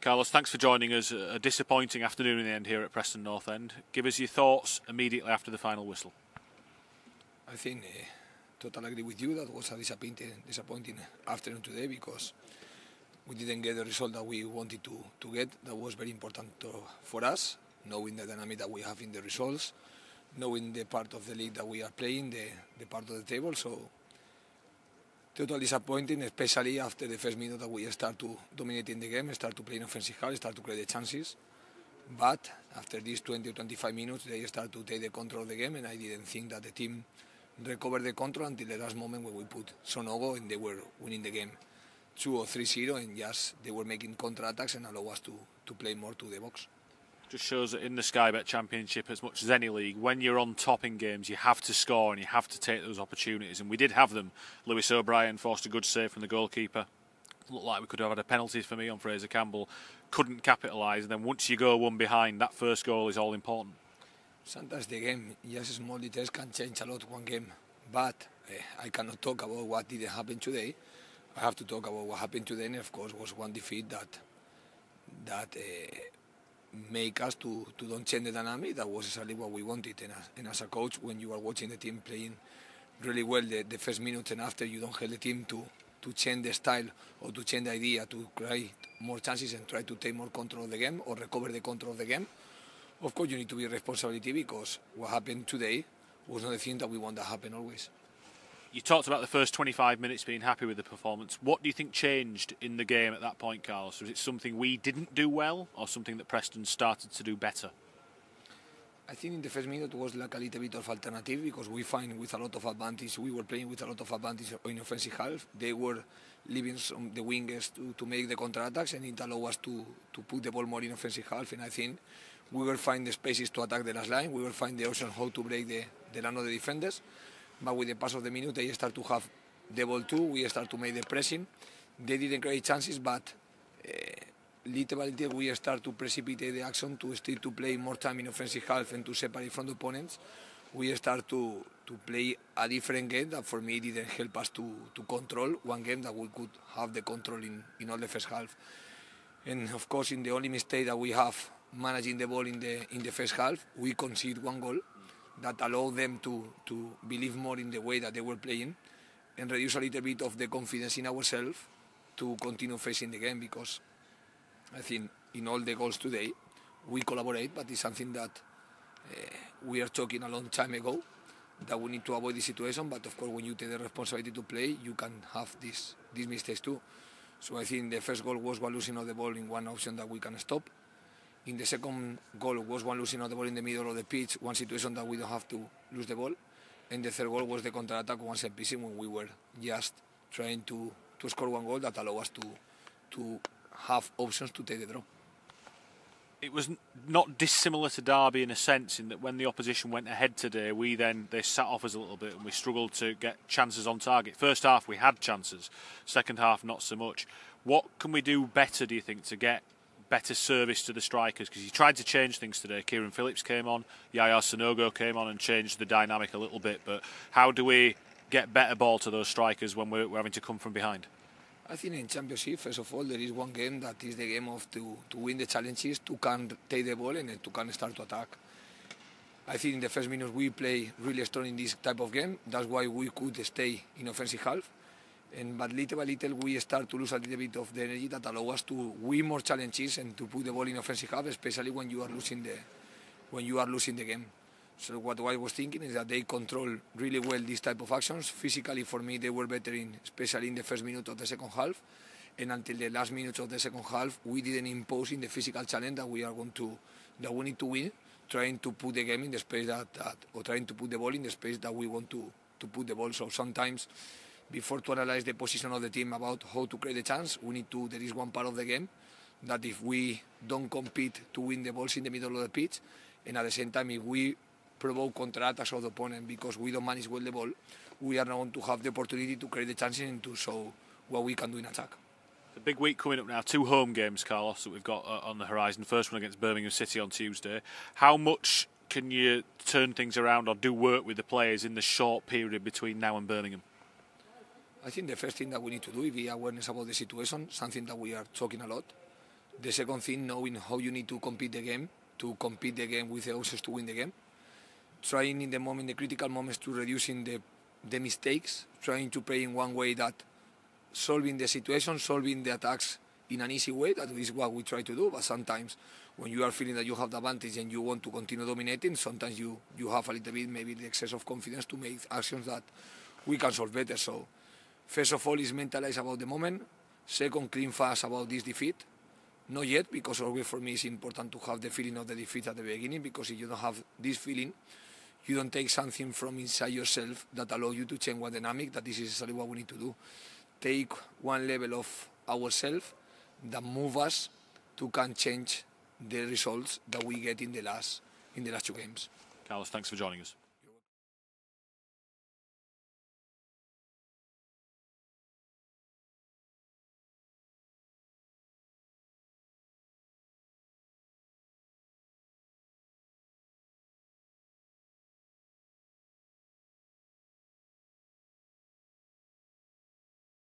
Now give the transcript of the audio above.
Carlos, thanks for joining us. A disappointing afternoon in the end here at Preston North End. Give us your thoughts immediately after the final whistle. I think totally agree with you. That was a disappointing afternoon today because we didn't get the result that we wanted to get. That was very important for us, knowing the dynamic that we have in the results, knowing the part of the league that we are playing, the part of the table. So totally disappointing, especially after the first minute that we start to dominate in the game, start to play in offensive half, start to create the chances. But after these 20 or 25 minutes, they start to take the control of the game, and I didn't think that the team recovered the control until the last moment when we put Sonogo and they were winning the game 2 or 3-0, and just they were making counter-attacks and allow us to play more to the box. Just shows that in the Sky Bet Championship, as much as any league, when you're on top in games, you have to score and you have to take those opportunities. And we did have them. Lewis O'Brien forced a good save from the goalkeeper. Looked like we could have had a penalty for me on Fraser Campbell. Couldn't capitalise. And then once you go one behind, that first goal is all important. Sometimes the game, just small details can change a lot one game. But I cannot talk about what didn't happen today. I have to talk about what happened today, and of course was one defeat that make us to don't change the dynamic. That was exactly what we wanted. And as a coach, when you are watching the team playing really well the first minutes and after, you don't help the team to change the style or to change the idea, to create more chances and try to take more control of the game or recover the control of the game. Of course, you need to be responsibility because what happened today was not the thing that we want to happen always. You talked about the first 25 minutes being happy with the performance. What do you think changed in the game at that point, Carlos? Was it something we didn't do well or something that Preston started to do better? I think in the first minute was like a little bit of alternative because we find with a lot of advantage, we were playing with a lot of advantage in offensive half. They were leaving the wingers to make the counter-attacks, and it allowed us to put the ball more in offensive half. And I think we will find the spaces to attack the last line. We will find the option how to break the line of the defenders. But with the pass of the minute, they start to have the ball too. We start to make the pressing. They didn't create chances, but little by little we start to precipitate the action to still to play more time in offensive half and to separate from the opponents. We start to play a different game that for me didn't help us to control one game that we could have the control in all the first half. And of course, in the only mistake that we have managing the ball in the first half, we concede one goal that allowed them to believe more in the way that they were playing and reduce a little bit of the confidence in ourselves to continue facing the game, because I think in all the goals today we collaborate, but it's something that we are talking a long time ago that we need to avoid this situation. But of course, when you take the responsibility to play, you can have these mistakes too. So I think the first goal was one losing of the ball in one option that we can stop. In the second goal was one losing of the ball in the middle of the pitch, one situation that we don't have to lose the ball. And the third goal was the counter-attack one set piece when we were just trying to score one goal that allowed us to have options to take the draw. It was not dissimilar to Derby in a sense, in that when the opposition went ahead today, they sat off us a little bit and we struggled to get chances on target. First half we had chances, second half not so much. What can we do better, do you think, to get better service to the strikers? Because he tried to change things today. Kieran Phillips came on, Yaya Sonogo came on and changed the dynamic a little bit. But how do we get better ball to those strikers when we're having to come from behind? I think in Championship, first of all, there is one game that is the game of to win the challenges, to can take the ball and to can start to attack. I think in the first minutes we play really strong in this type of game. That's why we could stay in offensive half. But little by little we start to lose a little bit of the energy that allow us to win more challenges and to put the ball in offensive half, especially when you are losing the game. So what I was thinking is that they control really well this type of actions. Physically, for me, they were better especially in the first minute of the second half. And until the last minutes of the second half, we didn't impose in the physical challenge that we need to win, trying to put the game in the space or trying to put the ball in the space that we want to put the ball. So sometimes, before to analyze the position of the team about how to create a chance, there is one part of the game that if we don't compete to win the balls in the middle of the pitch, and at the same time if we provoke counter-attacks of the opponent because we don't manage well the ball, we are not going to have the opportunity to create the chances and to show what we can do in attack. A big week coming up now, 2 home games, Carlos, that we've got on the horizon. First one against Birmingham City on Tuesday. How much can you turn things around or do work with the players in the short period between now and Birmingham? I think the first thing that we need to do is be awareness about the situation, something that we are talking a lot. The second thing, knowing how you need to compete the game with the odds to win the game. Trying in the critical moments to reducing the mistakes, trying to play in one way that solving the situation, solving the attacks in an easy way. That is what we try to do, but sometimes when you are feeling that you have the advantage and you want to continue dominating, sometimes you have a little bit maybe the excess of confidence to make actions that we can solve better. So first of all is mentalize about the moment. Second, clean fast about this defeat. Not yet, because always for me it's important to have the feeling of the defeat at the beginning, because if you don't have this feeling, you don't take something from inside yourself that allows you to change one dynamic. That is exactly what we need to do. Take one level of ourselves that move us to can change the results that we get in the last 2 games. Carlos, thanks for joining us.